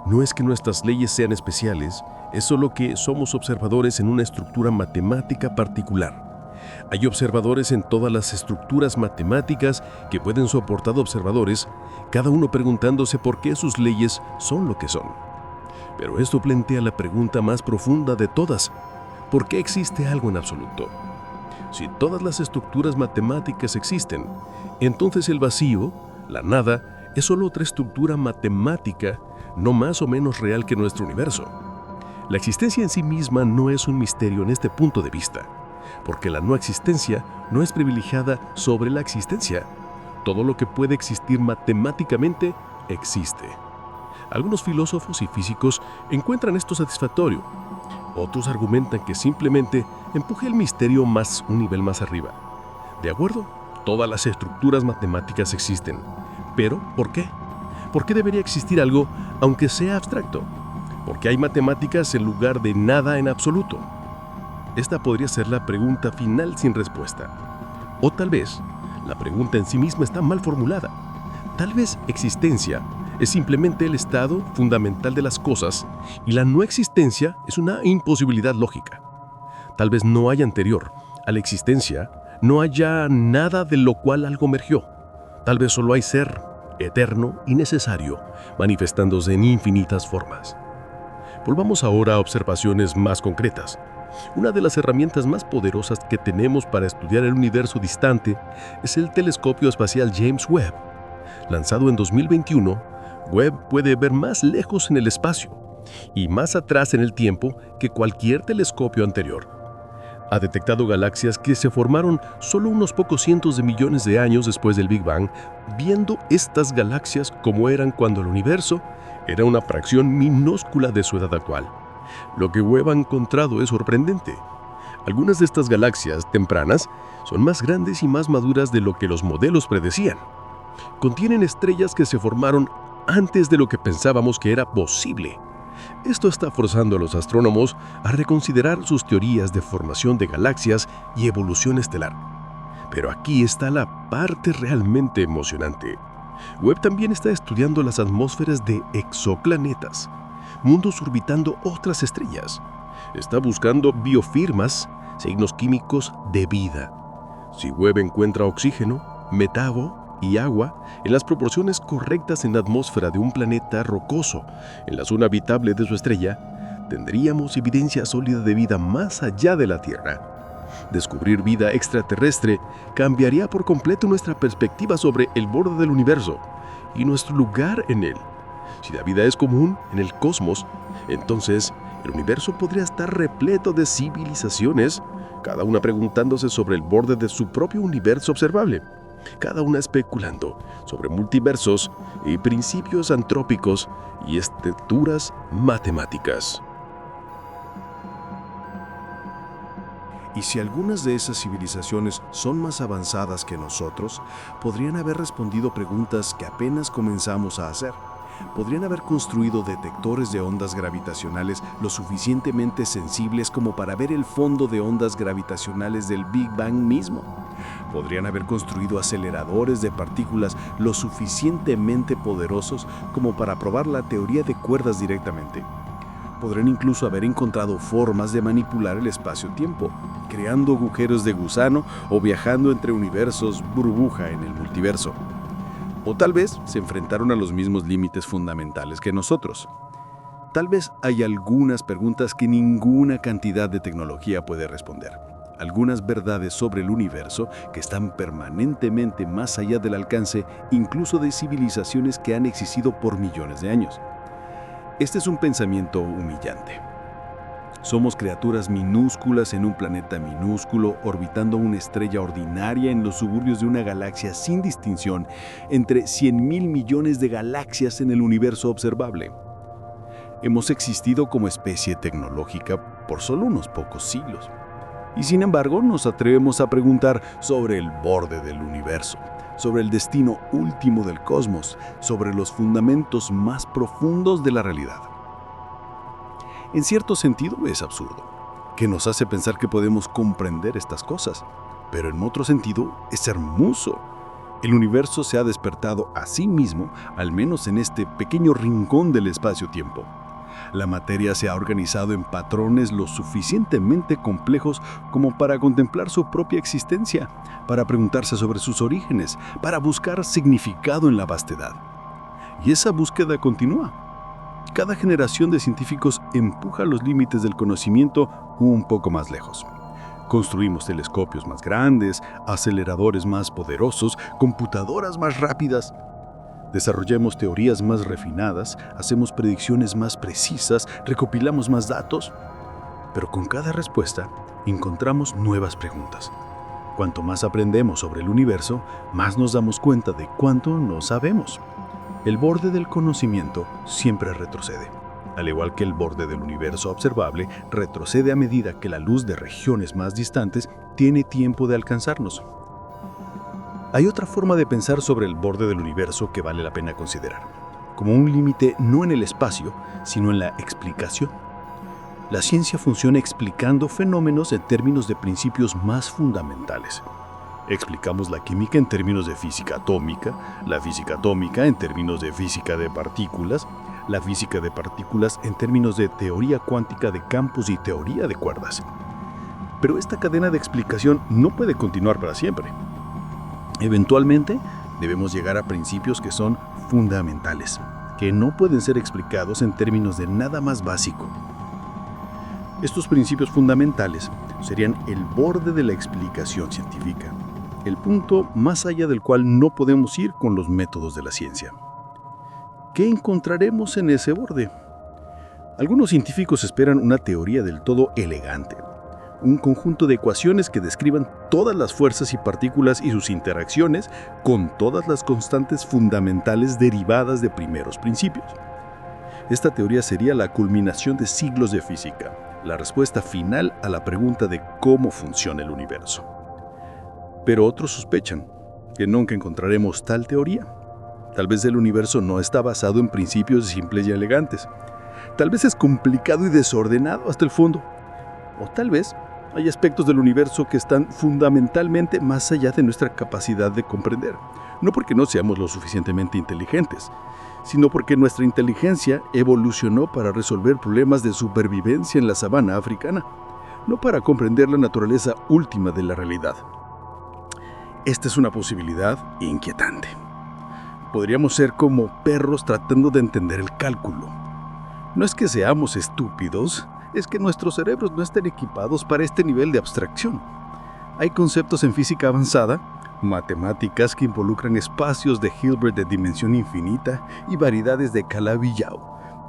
No es que nuestras leyes sean especiales, es solo que somos observadores en una estructura matemática particular. Hay observadores en todas las estructuras matemáticas que pueden soportar observadores, cada uno preguntándose por qué sus leyes son lo que son. Pero esto plantea la pregunta más profunda de todas: ¿por qué existe algo en absoluto? Si todas las estructuras matemáticas existen, entonces el vacío, la nada, es solo otra estructura matemática, no más o menos real que nuestro universo. La existencia en sí misma no es un misterio en este punto de vista. porque la no existencia no es privilegiada sobre la existencia. Todo lo que puede existir matemáticamente existe. Algunos filósofos y físicos encuentran esto satisfactorio. Otros argumentan que simplemente empuje el misterio un nivel más arriba. De acuerdo, todas las estructuras matemáticas existen. Pero, ¿por qué? ¿Por qué debería existir algo aunque sea abstracto? ¿Por qué hay matemáticas en lugar de nada en absoluto? Esta podría ser la pregunta final sin respuesta. O tal vez, la pregunta en sí misma está mal formulada. Tal vez existencia es simplemente el estado fundamental de las cosas y la no existencia es una imposibilidad lógica. Tal vez no haya anterior a la existencia, no haya nada de lo cual algo emergió. Tal vez solo hay ser, eterno y necesario, manifestándose en infinitas formas. Volvamos ahora a observaciones más concretas. Una de las herramientas más poderosas que tenemos para estudiar el universo distante es el telescopio espacial James Webb. Lanzado en 2021, Webb puede ver más lejos en el espacio y más atrás en el tiempo que cualquier telescopio anterior. Ha detectado galaxias que se formaron solo unos pocos cientos de millones de años después del Big Bang, viendo estas galaxias como eran cuando el universo era una fracción minúscula de su edad actual. Lo que Webb ha encontrado es sorprendente. Algunas de estas galaxias tempranas son más grandes y más maduras de lo que los modelos predecían. Contienen estrellas que se formaron antes de lo que pensábamos que era posible. Esto está forzando a los astrónomos a reconsiderar sus teorías de formación de galaxias y evolución estelar. Pero aquí está la parte realmente emocionante. Webb también está estudiando las atmósferas de exoplanetas, mundos orbitando otras estrellas. Está buscando biofirmas, signos químicos de vida. Si Webb encuentra oxígeno, metano y agua en las proporciones correctas en la atmósfera de un planeta rocoso, en la zona habitable de su estrella, tendríamos evidencia sólida de vida más allá de la Tierra. Descubrir vida extraterrestre cambiaría por completo nuestra perspectiva sobre el borde del universo y nuestro lugar en él. Si la vida es común en el cosmos, entonces el universo podría estar repleto de civilizaciones, cada una preguntándose sobre el borde de su propio universo observable, cada una especulando sobre multiversos y principios antrópicos y estructuras matemáticas. Y si algunas de esas civilizaciones son más avanzadas que nosotros, podrían haber respondido preguntas que apenas comenzamos a hacer. Podrían haber construido detectores de ondas gravitacionales lo suficientemente sensibles como para ver el fondo de ondas gravitacionales del Big Bang mismo. Podrían haber construido aceleradores de partículas lo suficientemente poderosos como para probar la teoría de cuerdas directamente. Podrían incluso haber encontrado formas de manipular el espacio-tiempo, creando agujeros de gusano o viajando entre universos burbuja en el multiverso. O tal vez se enfrentaron a los mismos límites fundamentales que nosotros. Tal vez hay algunas preguntas que ninguna cantidad de tecnología puede responder. Algunas verdades sobre el universo que están permanentemente más allá del alcance incluso de civilizaciones que han existido por millones de años. Este es un pensamiento humillante. Somos criaturas minúsculas en un planeta minúsculo orbitando una estrella ordinaria en los suburbios de una galaxia sin distinción entre 100.000 millones de galaxias en el universo observable. Hemos existido como especie tecnológica por solo unos pocos siglos. Y sin embargo, nos atrevemos a preguntar sobre el borde del universo, sobre el destino último del cosmos, sobre los fundamentos más profundos de la realidad. En cierto sentido es absurdo, que nos hace pensar que podemos comprender estas cosas, pero en otro sentido es hermoso. El universo se ha despertado a sí mismo, al menos en este pequeño rincón del espacio-tiempo. La materia se ha organizado en patrones lo suficientemente complejos como para contemplar su propia existencia, para preguntarse sobre sus orígenes, para buscar significado en la vastedad. Y esa búsqueda continúa. Cada generación de científicos empuja los límites del conocimiento un poco más lejos. Construimos telescopios más grandes, aceleradores más poderosos, computadoras más rápidas. Desarrollamos teorías más refinadas, hacemos predicciones más precisas, recopilamos más datos. Pero con cada respuesta encontramos nuevas preguntas. Cuanto más aprendemos sobre el universo, más nos damos cuenta de cuánto no sabemos. El borde del conocimiento siempre retrocede. Al igual que el borde del universo observable retrocede a medida que la luz de regiones más distantes tiene tiempo de alcanzarnos. Hay otra forma de pensar sobre el borde del universo que vale la pena considerar, como un límite no en el espacio, sino en la explicación. La ciencia funciona explicando fenómenos en términos de principios más fundamentales. Explicamos la química en términos de física atómica, la física atómica en términos de física de partículas, la física de partículas en términos de teoría cuántica de campos y teoría de cuerdas. Pero esta cadena de explicación no puede continuar para siempre. Eventualmente, debemos llegar a principios que son fundamentales, que no pueden ser explicados en términos de nada más básico. Estos principios fundamentales serían el borde de la explicación científica, el punto más allá del cual no podemos ir con los métodos de la ciencia. ¿Qué encontraremos en ese borde? Algunos científicos esperan una teoría del todo elegante, un conjunto de ecuaciones que describan todas las fuerzas y partículas y sus interacciones con todas las constantes fundamentales derivadas de primeros principios. Esta teoría sería la culminación de siglos de física, la respuesta final a la pregunta de cómo funciona el universo. Pero otros sospechan que nunca encontraremos tal teoría. Tal vez el universo no está basado en principios simples y elegantes. Tal vez es complicado y desordenado hasta el fondo. O tal vez hay aspectos del universo que están fundamentalmente más allá de nuestra capacidad de comprender. No porque no seamos lo suficientemente inteligentes, sino porque nuestra inteligencia evolucionó para resolver problemas de supervivencia en la sabana africana, no para comprender la naturaleza última de la realidad. Esta es una posibilidad inquietante. Podríamos ser como perros tratando de entender el cálculo. No es que seamos estúpidos, es que nuestros cerebros no están equipados para este nivel de abstracción. Hay conceptos en física avanzada, matemáticas que involucran espacios de Hilbert de dimensión infinita y variedades de Calabi-Yau,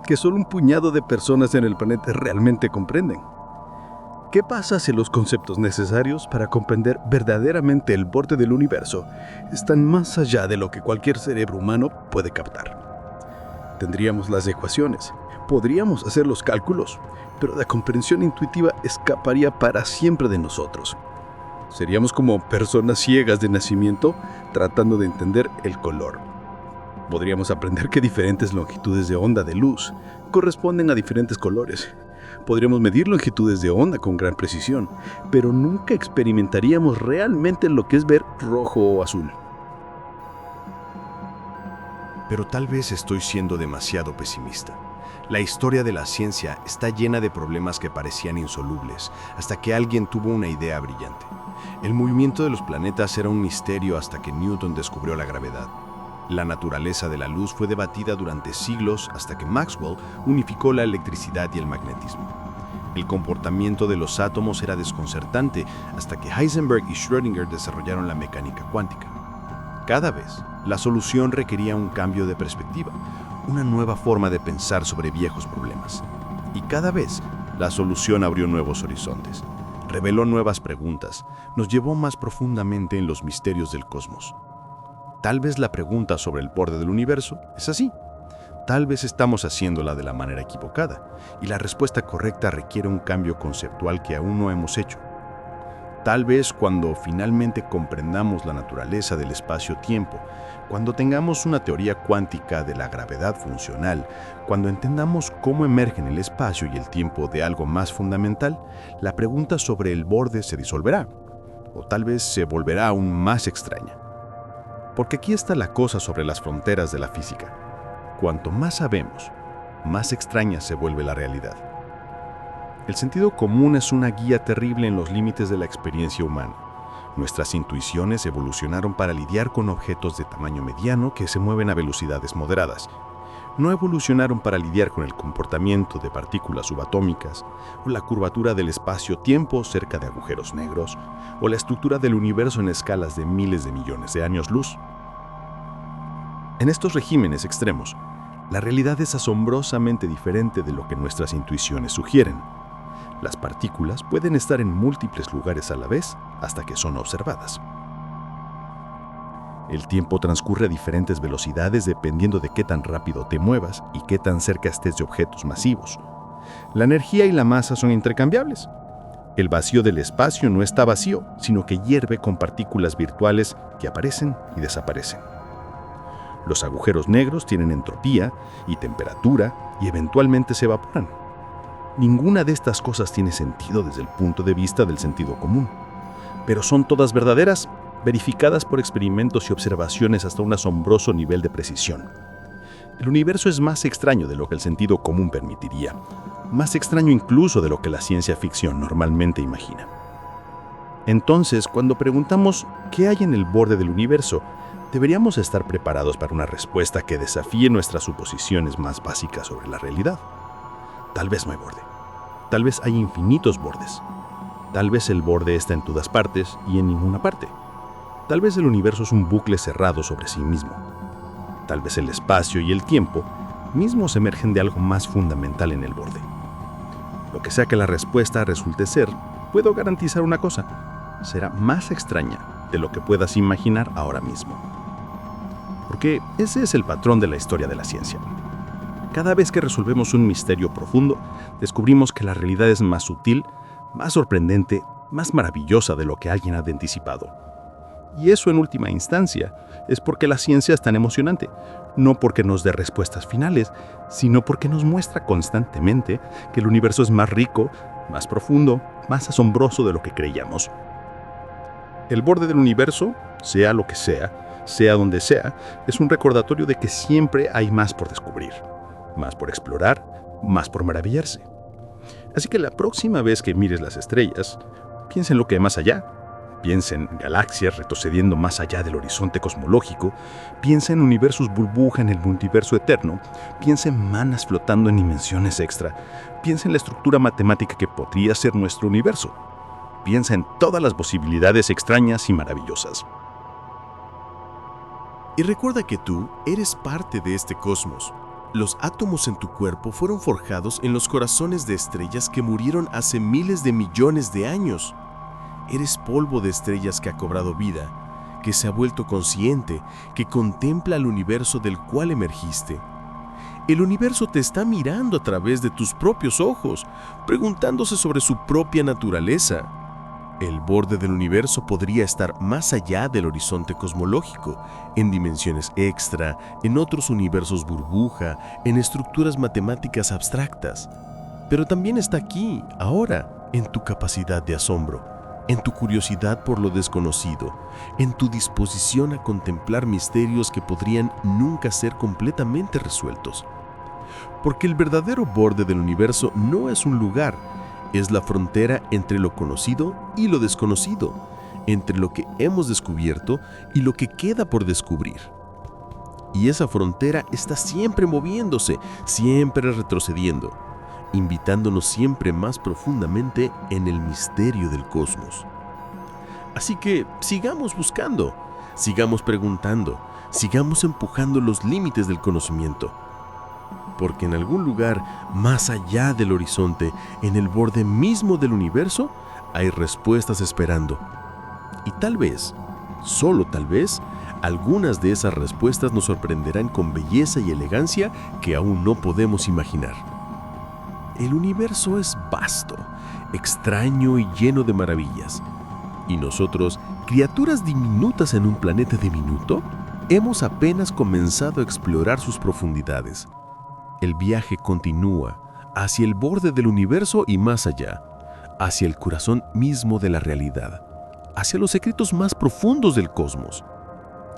que solo un puñado de personas en el planeta realmente comprenden. ¿Qué pasa si los conceptos necesarios para comprender verdaderamente el borde del universo están más allá de lo que cualquier cerebro humano puede captar? Tendríamos las ecuaciones, podríamos hacer los cálculos, pero la comprensión intuitiva escaparía para siempre de nosotros. Seríamos como personas ciegas de nacimiento tratando de entender el color. Podríamos aprender que diferentes longitudes de onda de luz corresponden a diferentes colores. Podríamos medir longitudes de onda con gran precisión, pero nunca experimentaríamos realmente lo que es ver rojo o azul. Pero tal vez estoy siendo demasiado pesimista. La historia de la ciencia está llena de problemas que parecían insolubles, hasta que alguien tuvo una idea brillante. El movimiento de los planetas era un misterio hasta que Newton descubrió la gravedad. La naturaleza de la luz fue debatida durante siglos hasta que Maxwell unificó la electricidad y el magnetismo. El comportamiento de los átomos era desconcertante hasta que Heisenberg y Schrödinger desarrollaron la mecánica cuántica. Cada vez, la solución requería un cambio de perspectiva, una nueva forma de pensar sobre viejos problemas. Y cada vez, la solución abrió nuevos horizontes, reveló nuevas preguntas, nos llevó más profundamente en los misterios del cosmos. Tal vez la pregunta sobre el borde del universo es así. Tal vez estamos haciéndola de la manera equivocada, y la respuesta correcta requiere un cambio conceptual que aún no hemos hecho. Tal vez cuando finalmente comprendamos la naturaleza del espacio-tiempo, cuando tengamos una teoría cuántica de la gravedad funcional, cuando entendamos cómo emergen el espacio y el tiempo de algo más fundamental, la pregunta sobre el borde se disolverá, o tal vez se volverá aún más extraña. Porque aquí está la cosa sobre las fronteras de la física. Cuanto más sabemos, más extraña se vuelve la realidad. El sentido común es una guía terrible en los límites de la experiencia humana. Nuestras intuiciones evolucionaron para lidiar con objetos de tamaño mediano que se mueven a velocidades moderadas. No evolucionaron para lidiar con el comportamiento de partículas subatómicas, o la curvatura del espacio-tiempo cerca de agujeros negros, o la estructura del universo en escalas de miles de millones de años luz. En estos regímenes extremos, la realidad es asombrosamente diferente de lo que nuestras intuiciones sugieren. Las partículas pueden estar en múltiples lugares a la vez hasta que son observadas. El tiempo transcurre a diferentes velocidades dependiendo de qué tan rápido te muevas y qué tan cerca estés de objetos masivos. La energía y la masa son intercambiables. El vacío del espacio no está vacío, sino que hierve con partículas virtuales que aparecen y desaparecen. Los agujeros negros tienen entropía y temperatura y eventualmente se evaporan. Ninguna de estas cosas tiene sentido desde el punto de vista del sentido común, pero son todas verdaderas, verificadas por experimentos y observaciones hasta un asombroso nivel de precisión. El universo es más extraño de lo que el sentido común permitiría, más extraño incluso de lo que la ciencia ficción normalmente imagina. Entonces, cuando preguntamos ¿qué hay en el borde del universo?, deberíamos estar preparados para una respuesta que desafíe nuestras suposiciones más básicas sobre la realidad. Tal vez no hay borde. Tal vez hay infinitos bordes. Tal vez el borde está en todas partes y en ninguna parte. Tal vez el universo es un bucle cerrado sobre sí mismo. Tal vez el espacio y el tiempo mismos emergen de algo más fundamental en el borde. Lo que sea que la respuesta resulte ser, puedo garantizar una cosa: será más extraña de lo que puedas imaginar ahora mismo. Porque ese es el patrón de la historia de la ciencia. Cada vez que resolvemos un misterio profundo, descubrimos que la realidad es más sutil, más sorprendente, más maravillosa de lo que alguien ha anticipado. Y eso, en última instancia, es porque la ciencia es tan emocionante, no porque nos dé respuestas finales, sino porque nos muestra constantemente que el universo es más rico, más profundo, más asombroso de lo que creíamos. El borde del universo, sea lo que sea donde sea, es un recordatorio de que siempre hay más por descubrir, más por explorar, más por maravillarse. Así que la próxima vez que mires las estrellas, piensa en lo que hay más allá. Piensa en galaxias retrocediendo más allá del horizonte cosmológico. Piensa en universos burbuja en el multiverso eterno. Piensa en manas flotando en dimensiones extra. Piensa en la estructura matemática que podría ser nuestro universo. Piensa en todas las posibilidades extrañas y maravillosas. Y recuerda que tú eres parte de este cosmos. Los átomos en tu cuerpo fueron forjados en los corazones de estrellas que murieron hace miles de millones de años. Eres polvo de estrellas que ha cobrado vida, que se ha vuelto consciente, que contempla el universo del cual emergiste. El universo te está mirando a través de tus propios ojos, preguntándose sobre su propia naturaleza. El borde del universo podría estar más allá del horizonte cosmológico, en dimensiones extra, en otros universos burbuja, en estructuras matemáticas abstractas. Pero también está aquí, ahora, en tu capacidad de asombro, en tu curiosidad por lo desconocido, en tu disposición a contemplar misterios que podrían nunca ser completamente resueltos. Porque el verdadero borde del universo no es un lugar, es la frontera entre lo conocido y lo desconocido, entre lo que hemos descubierto y lo que queda por descubrir. Y esa frontera está siempre moviéndose, siempre retrocediendo, invitándonos siempre más profundamente en el misterio del cosmos. Así que sigamos buscando, sigamos preguntando, sigamos empujando los límites del conocimiento. Porque en algún lugar más allá del horizonte, en el borde mismo del universo, hay respuestas esperando. Y tal vez, solo tal vez, algunas de esas respuestas nos sorprenderán con belleza y elegancia que aún no podemos imaginar. El universo es vasto, extraño y lleno de maravillas. Y nosotros, criaturas diminutas en un planeta diminuto, hemos apenas comenzado a explorar sus profundidades. El viaje continúa hacia el borde del universo y más allá, hacia el corazón mismo de la realidad, hacia los secretos más profundos del cosmos.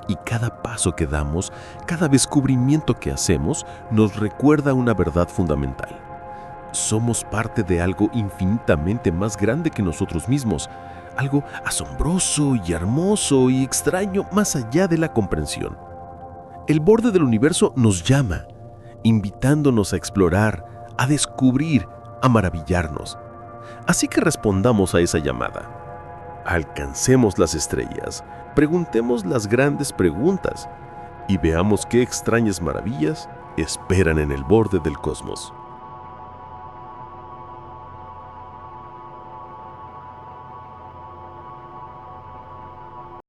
Y cada paso que damos, cada descubrimiento que hacemos, nos recuerda una verdad fundamental. Somos parte de algo infinitamente más grande que nosotros mismos, algo asombroso y hermoso y extraño más allá de la comprensión. El borde del universo nos llama, invitándonos a explorar, a descubrir, a maravillarnos. Así que respondamos a esa llamada. Alcancemos las estrellas, preguntemos las grandes preguntas y veamos qué extrañas maravillas esperan en el borde del cosmos.